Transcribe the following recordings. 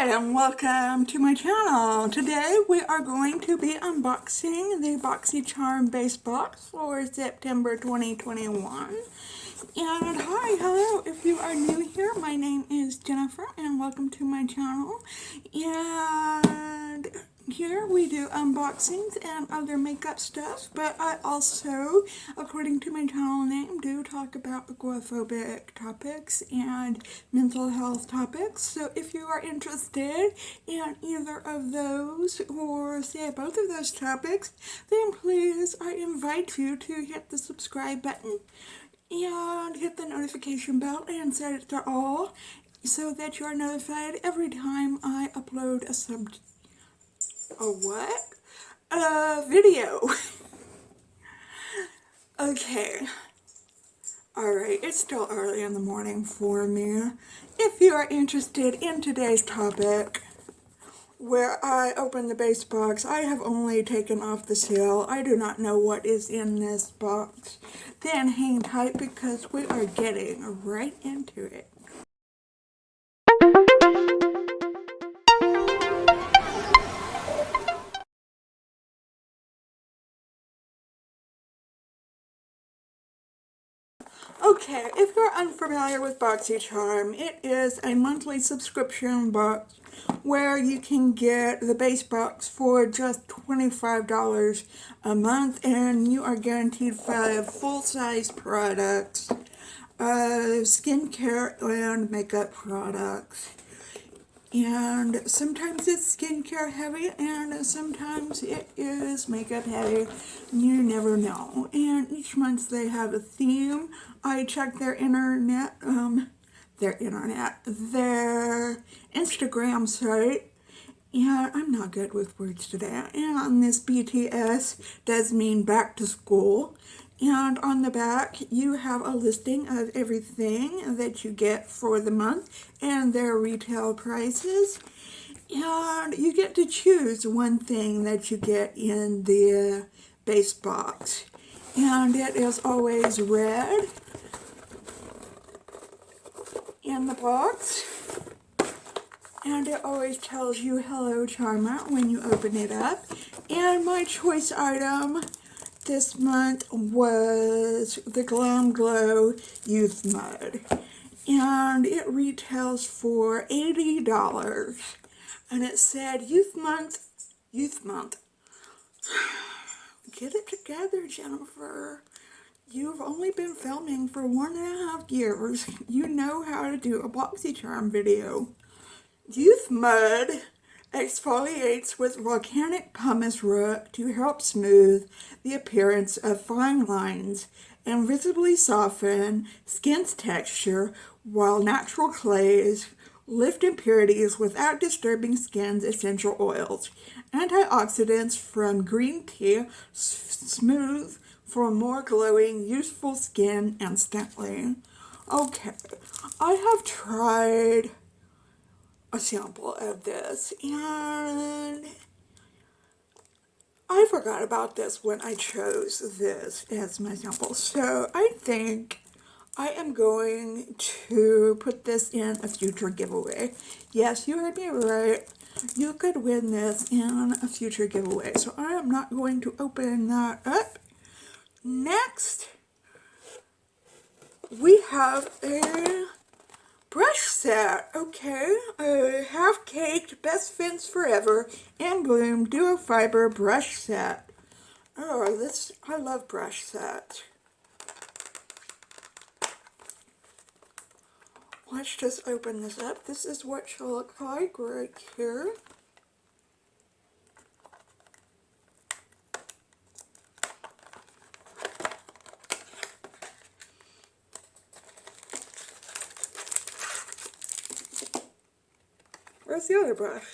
Hi and welcome to my channel. Today we are going to be unboxing the BoxyCharm base box for September 2021. And hello, if you are new here, my name is Jennifer and welcome to my channel. And here we do unboxings and other makeup stuff, but I also, according to my channel name, do talk about agoraphobic topics and mental health topics. So if you are interested in either of those, or say both of those topics, then please, I invite you to hit the subscribe button and hit the notification bell and set it to all so that you are notified every time I upload a video. Okay. Alright, it's still early in the morning for me. If you are interested in today's topic, where I open the base box, I have only taken off the seal. I do not know what is in this box. Then hang tight because we are getting right into it. Okay, if you're unfamiliar with BoxyCharm, it is a monthly subscription box where you can get the base box for just $25 a month, and you are guaranteed 5 full-size products, skincare and makeup products. And sometimes it's skincare heavy and sometimes it is makeup heavy. You never know. And each month they have a theme. I checked their their Instagram site. And I'm not good with words today. And this BTS does mean back to school. And on the back, you have a listing of everything that you get for the month and their retail prices. And you get to choose one thing that you get in the base box. And it is always red in the box. And it always tells you hello Charma when you open it up. And my choice item this month was the Glam Glow Youth Mud. And it retails for $80. And it said Youth Month. Get it together, Jennifer. You've only been filming for 1.5 years. You know how to do a BoxyCharm video. Youth Mud exfoliates with volcanic pumice root to help smooth the appearance of fine lines and visibly soften skin's texture, while natural clays lift impurities without disturbing skin's essential oils. Antioxidants from green tea smooth for more glowing, youthful skin instantly. Okay, I have tried a sample of this and I forgot about this when I chose this as my sample, so I think I am going to put this in a future giveaway. Yes, you heard me right. You could win this in a future giveaway, so I am not going to open that up. Next, we have a brush set. Okay, a half-caked Best Fins Forever and Bloom Duo Fiber brush set. Oh, I love brush sets. Let's just open this up. This is what she'll look like right here. Where's the other brush?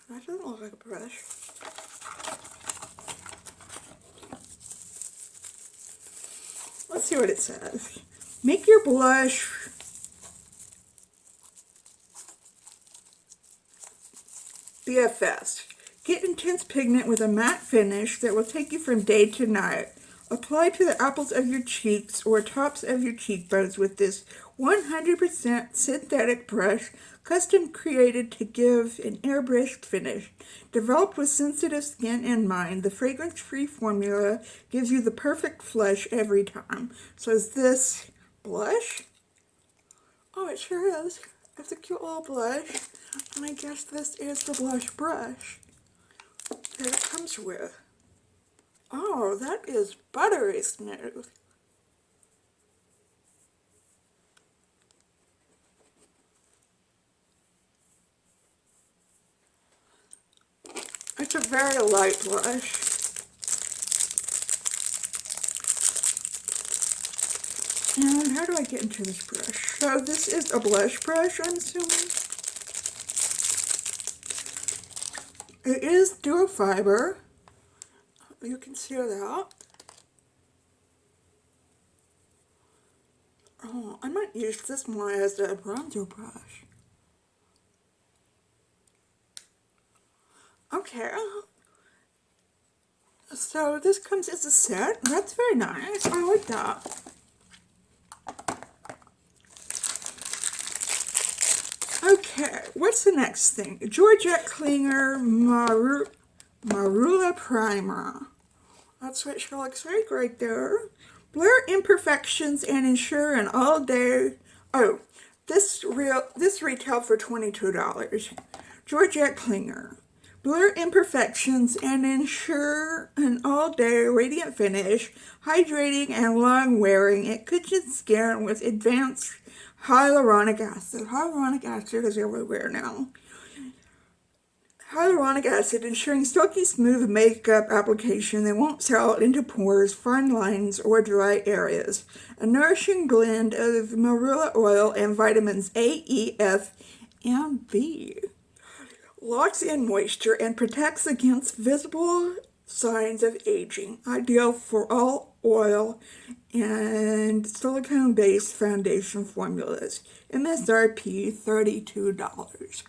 That doesn't look like a brush. Let's see what it says. Make your blush BFS. Get intense pigment with a matte finish that will take you from day to night. Apply to the apples of your cheeks or tops of your cheekbones with this 100% synthetic brush, custom created to give an airbrushed finish. Developed with sensitive skin in mind, the fragrance-free formula gives you the perfect flush every time. So is this blush? Oh, it sure is. It's a cute little blush. And I guess this is the blush brush that it comes with. Oh, that is buttery smooth. It's a very light blush. And how do I get into this brush? So this is a blush brush, I'm assuming. It is dual fiber. You can see that. Oh, I might use this more as a bronzer brush. Okay. So this comes as a set. That's very nice. I like that. Okay, what's the next thing? Georgette Klinger Marula Primer. That's what she looks like right there. Blur imperfections and ensure an all-day... Oh, this retailed for $22. Georgette Klinger. Blur imperfections and ensure an all-day radiant finish, hydrating and long-wearing at kitchen skin with advanced hyaluronic acid. Hyaluronic acid is everywhere now. Hyaluronic acid ensuring silky smooth makeup application that won't settle into pores, fine lines, or dry areas. A nourishing blend of marula oil and vitamins A, E, F, and B. Locks in moisture and protects against visible signs of aging. Ideal for all oil and silicone-based foundation formulas. MSRP $32.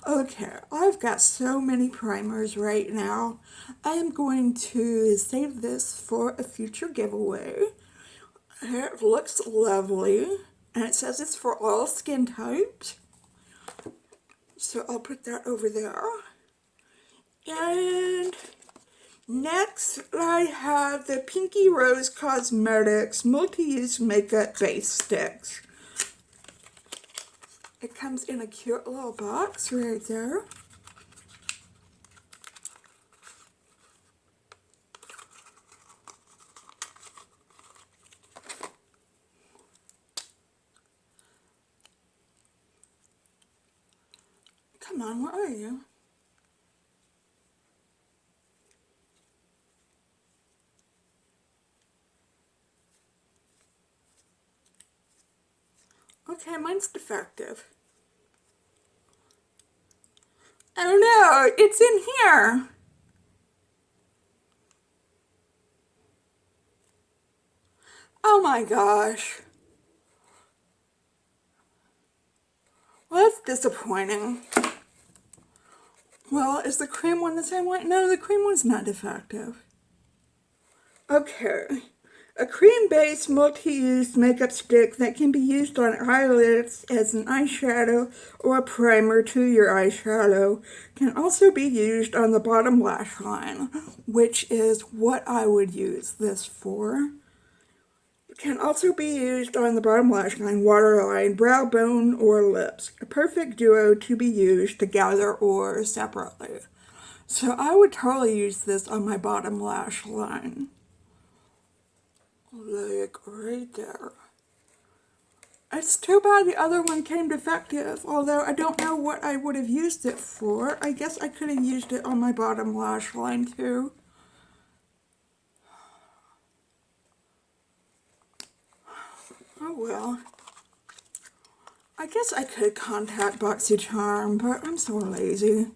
Okay, I've got so many primers right now. I am going to save this for a future giveaway. It looks lovely, and it says it's for all skin types. So I'll put that over there. And next I have the Pinky Rose Cosmetics Multi-Use Makeup Base Sticks. It comes in a cute little box right there. Come on, where are you? Okay, mine's defective. Oh no, it's in here. Oh my gosh. Well, that's disappointing. Well, is the cream one the same way? No, the cream one's not defective. Okay. A cream-based multi-use makeup stick that can be used on eyelids as an eyeshadow or a primer to your eyeshadow can also be used on the bottom lash line, which is what I would use this for. It can also be used on the bottom lash line, waterline, brow bone, or lips. A perfect duo to be used together or separately. So I would totally use this on my bottom lash line. Like right there. It's too bad the other one came defective, although I don't know what I would have used it for. I guess I could have used it on my bottom lash line too. Oh well. I guess I could contact BoxyCharm, but I'm so lazy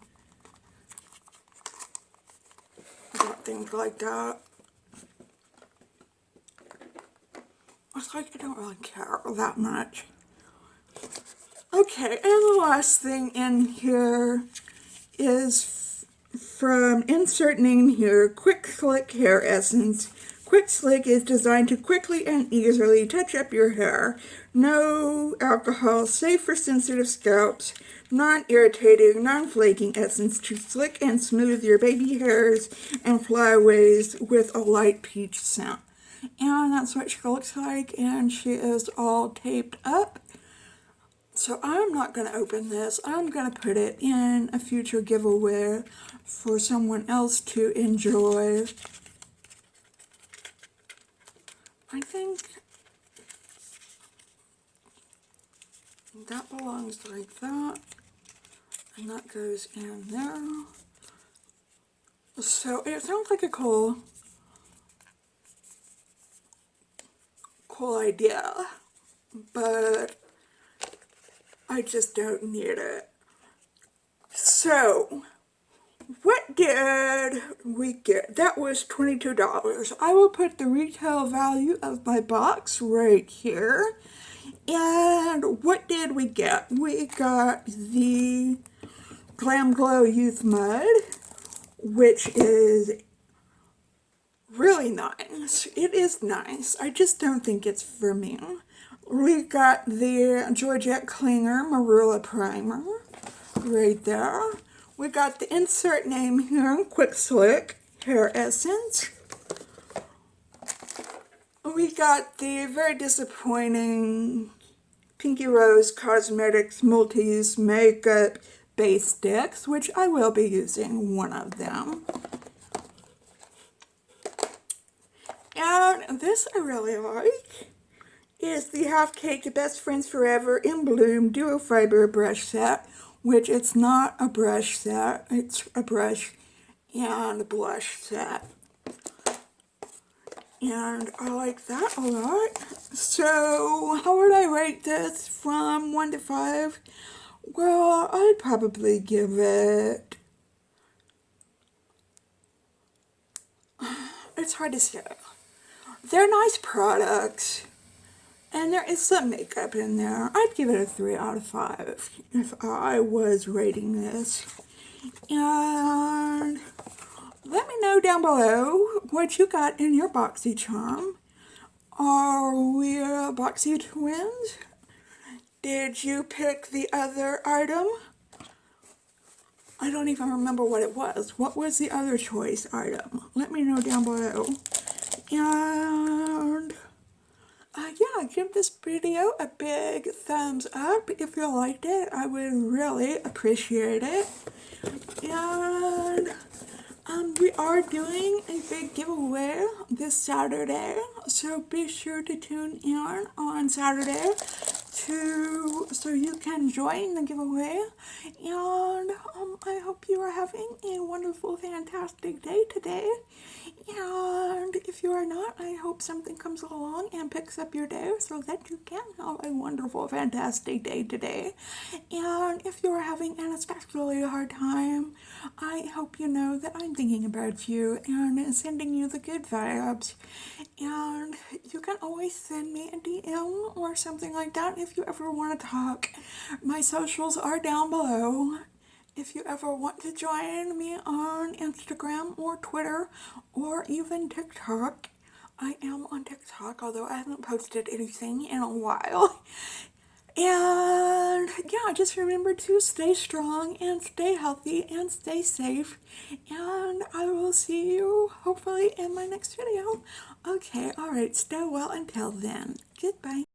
about things like that. It's like I don't really care that much. Okay, and the last thing in here is from insert name here, Quick Click Hair Essence, Quick Slick is designed to quickly and easily touch up your hair. No alcohol, safe for sensitive scalps, non-irritating, non-flaking essence to slick and smooth your baby hairs and flyaways with a light peach scent. And that's what she looks like, and she is all taped up. So I'm not going to open this. I'm going to put it in a future giveaway for someone else to enjoy. I think that belongs like that, and that goes in there. So it sounds like a cool idea, but I just don't need it. So what did we get? That was $22. I will put the retail value of my box right here. And what did we get? We got the Glam Glow Youth Mud, which is really nice. It is nice. I just don't think it's for me. We got the Georgette Klinger Marula Primer right there. We got the insert name here, Quick Slick Hair Essence. We got the very disappointing Pinky Rose Cosmetics Multi-Use Makeup Base Sticks, which I will be using one of them. And this I really like is the Half Caked Best Friends Forever in Bloom Duo Fiber Brush Set, which it's not a brush set, it's a brush and blush set. And I like that a lot. So how would I rate this from 1 to 5? Well, I'd probably give it... It's hard to say. They're nice products. And there is some makeup in there. I'd give it a 3 out of 5 if I was rating this. And let me know down below what you got in your BoxyCharm. Are we Boxy twins? Did you pick the other item? I don't even remember what it was. What was the other choice item? Let me know down below. And yeah, give this video a big thumbs up if you liked it. I would really appreciate it. And we are doing a big giveaway this Saturday, so be sure to tune in on Saturday so you can join the giveaway. And I hope you are having a wonderful, fantastic day today. And if you are not, I hope something comes along and picks up your day so that you can have a wonderful, fantastic day today. And if you are having an especially hard time, I hope you know that I'm thinking about you and sending you the good vibes. And you can always send me a DM or something like that if you ever want to talk. My socials are down below. If you ever want to join me on Instagram or Twitter or even TikTok, I am on TikTok, although I haven't posted anything in a while. And yeah, just remember to stay strong and stay healthy and stay safe. And I will see you hopefully in my next video. Okay, alright, stay well until then. Goodbye.